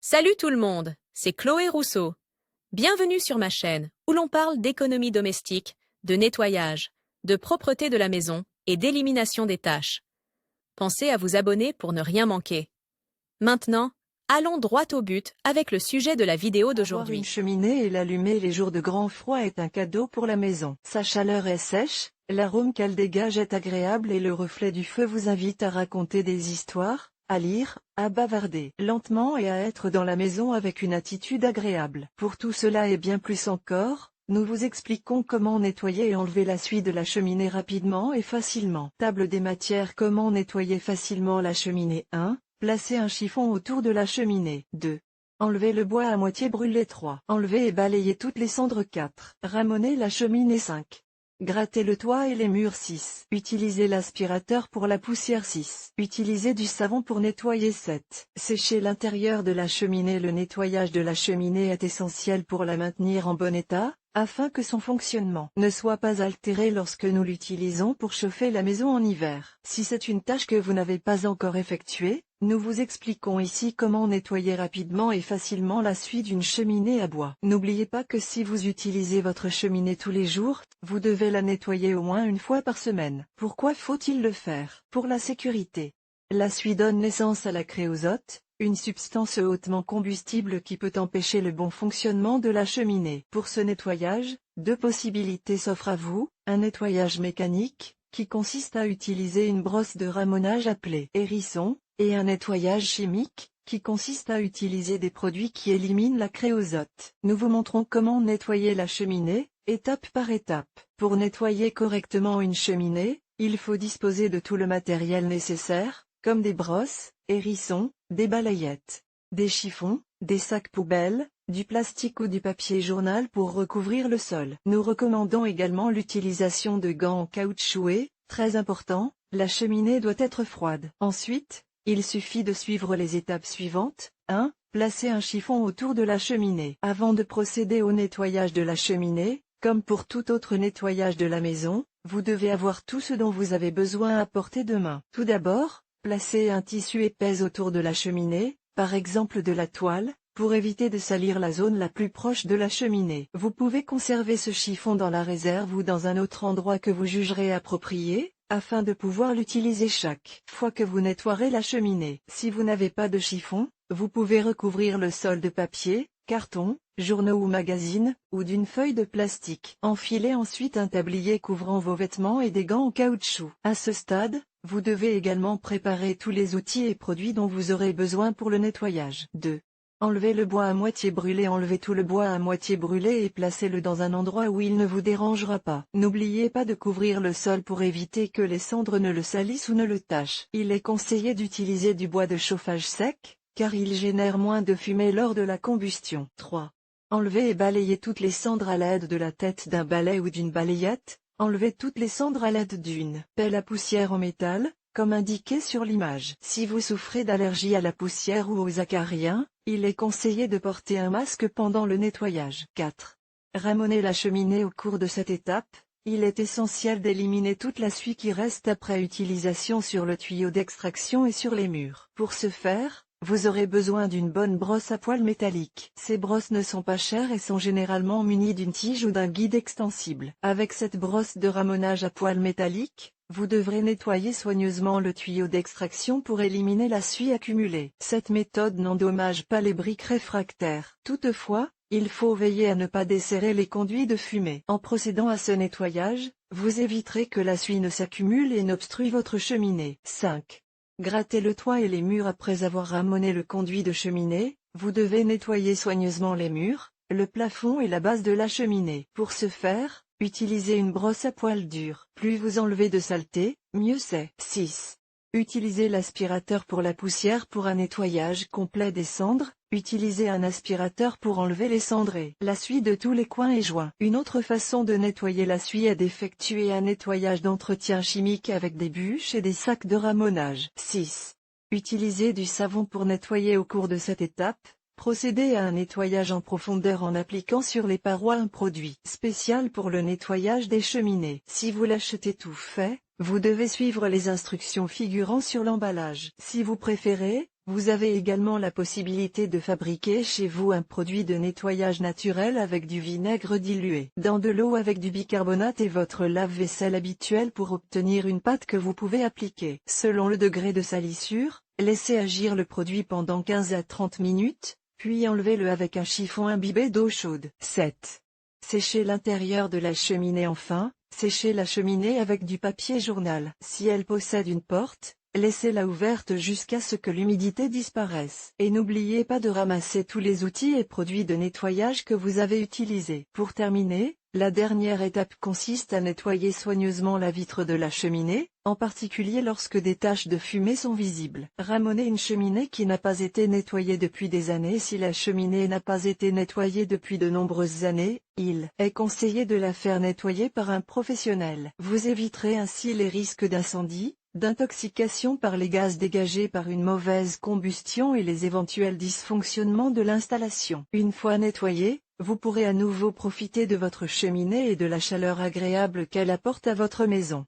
Salut tout le monde, c'est Chloé Rousseau. Bienvenue sur ma chaîne où l'on parle d'économie domestique, de nettoyage, de propreté de la maison et d'élimination des tâches. Pensez à vous abonner pour ne rien manquer. Maintenant, allons droit au but avec le sujet de la vidéo Avoir d'aujourd'hui. une cheminée et l'allumer les jours de grand froid est un cadeau pour la maison. Sa chaleur est sèche, l'arôme qu'elle dégage est agréable et le reflet du feu vous invite à raconter des histoires, à lire, à bavarder lentement et à être dans la maison avec une attitude agréable. Pour tout cela et bien plus encore, nous vous expliquons comment nettoyer et enlever la suie de la cheminée rapidement et facilement. Table des matières. Comment nettoyer facilement la cheminée. 1. Placez un chiffon autour de la cheminée. 2. Enlevez le bois à moitié brûlé. 3. Enlevez et balayez toutes les cendres. 4. Ramonez la cheminée. 5. Grattez le toit et les murs. 6. Utilisez l'aspirateur pour la poussière. 6. Utilisez du savon pour nettoyer. 7. Séchez l'intérieur de la cheminée. Le nettoyage de la cheminée est essentiel pour la maintenir en bon état, afin que son fonctionnement ne soit pas altéré lorsque nous l'utilisons pour chauffer la maison en hiver. Si c'est une tâche que vous n'avez pas encore effectuée, nous vous expliquons ici comment nettoyer rapidement et facilement la suie d'une cheminée à bois. N'oubliez pas que si vous utilisez votre cheminée tous les jours, vous devez la nettoyer au moins une fois par semaine. Pourquoi faut-il le faire? Pour la sécurité. La suie donne naissance à la créosote, une substance hautement combustible qui peut empêcher le bon fonctionnement de la cheminée. Pour ce nettoyage, deux possibilités s'offrent à vous: un nettoyage mécanique, qui consiste à utiliser une brosse de ramonage appelée hérisson, et un nettoyage chimique, qui consiste à utiliser des produits qui éliminent la créosote. Nous vous montrons comment nettoyer la cheminée, étape par étape. Pour nettoyer correctement une cheminée, il faut disposer de tout le matériel nécessaire, comme des brosses, hérissons, des balayettes, des chiffons, des sacs poubelles, du plastique ou du papier journal pour recouvrir le sol. Nous recommandons également l'utilisation de gants en caoutchouc. Très important, la cheminée doit être froide. Ensuite, il suffit de suivre les étapes suivantes. 1. Placer un chiffon autour de la cheminée. Avant de procéder au nettoyage de la cheminée, comme pour tout autre nettoyage de la maison, vous devez avoir tout ce dont vous avez besoin à portée de main. Tout d'abord, placez un tissu épais autour de la cheminée, par exemple de la toile, pour éviter de salir la zone la plus proche de la cheminée. Vous pouvez conserver ce chiffon dans la réserve ou dans un autre endroit que vous jugerez approprié, afin de pouvoir l'utiliser chaque fois que vous nettoierez la cheminée. Si vous n'avez pas de chiffon, vous pouvez recouvrir le sol de papier, carton, journaux ou magazines, ou d'une feuille de plastique. Enfilez ensuite un tablier couvrant vos vêtements et des gants en caoutchouc. À ce stade, vous devez également préparer tous les outils et produits dont vous aurez besoin pour le nettoyage. 2. Enlevez le bois à moitié brûlé. Enlevez tout le bois à moitié brûlé et placez-le dans un endroit où il ne vous dérangera pas. N'oubliez pas de couvrir le sol pour éviter que les cendres ne le salissent ou ne le tachent. Il est conseillé d'utiliser du bois de chauffage sec, car il génère moins de fumée lors de la combustion. 3. Enlevez et balayez toutes les cendres à l'aide de la tête d'un balai ou d'une balayette. Enlevez toutes les cendres à l'aide d'une pelle à poussière en métal, comme indiqué sur l'image. Si vous souffrez d'allergie à la poussière ou aux acariens, il est conseillé de porter un masque pendant le nettoyage. 4. Ramonez la cheminée. Au cours de cette étape, il est essentiel d'éliminer toute la suie qui reste après utilisation sur le tuyau d'extraction et sur les murs. Pour ce faire, vous aurez besoin d'une bonne brosse à poils métallique. Ces brosses ne sont pas chères et sont généralement munies d'une tige ou d'un guide extensible. Avec cette brosse de ramonage à poils métallique, vous devrez nettoyer soigneusement le tuyau d'extraction pour éliminer la suie accumulée. Cette méthode n'endommage pas les briques réfractaires. Toutefois, il faut veiller à ne pas desserrer les conduits de fumée. En procédant à ce nettoyage, vous éviterez que la suie ne s'accumule et n'obstrue votre cheminée. 5. Grattez le toit et les murs. Après avoir ramoné le conduit de cheminée, vous devez nettoyer soigneusement les murs, le plafond et la base de la cheminée. Pour ce faire, utilisez une brosse à poils durs. Plus vous enlevez de saleté, mieux c'est. 6. Utilisez l'aspirateur pour la poussière. Pour un nettoyage complet des cendres, utilisez un aspirateur pour enlever les cendrées, la suie de tous les coins et joints. Une autre façon de nettoyer la suie est d'effectuer un nettoyage d'entretien chimique avec des bûches et des sacs de ramonage. 6. Utilisez du savon pour nettoyer. Au cours de cette étape, procédez à un nettoyage en profondeur en appliquant sur les parois un produit spécial pour le nettoyage des cheminées. Si vous l'achetez tout fait, vous devez suivre les instructions figurant sur l'emballage. Si vous préférez, Vous avez également la possibilité de fabriquer chez vous un produit de nettoyage naturel avec du vinaigre dilué dans de l'eau avec du bicarbonate et votre lave-vaisselle habituel pour obtenir une pâte que vous pouvez appliquer. Selon le degré de salissure, laissez agir le produit pendant 15 à 30 minutes, puis enlevez-le avec un chiffon imbibé d'eau chaude. 7. Séchez l'intérieur de la cheminée. Enfin, séchez la cheminée avec du papier journal. Si elle possède une porte, laissez-la ouverte jusqu'à ce que l'humidité disparaisse. Et n'oubliez pas de ramasser tous les outils et produits de nettoyage que vous avez utilisés. Pour terminer, la dernière étape consiste à nettoyer soigneusement la vitre de la cheminée, en particulier lorsque des taches de fumée sont visibles. Ramonez une cheminée qui n'a pas été nettoyée depuis des années. Si la cheminée n'a pas été nettoyée depuis de nombreuses années, il est conseillé de la faire nettoyer par un professionnel. Vous éviterez ainsi les risques d'incendie, d'intoxication par les gaz dégagés par une mauvaise combustion et les éventuels dysfonctionnements de l'installation. Une fois nettoyée, vous pourrez à nouveau profiter de votre cheminée et de la chaleur agréable qu'elle apporte à votre maison.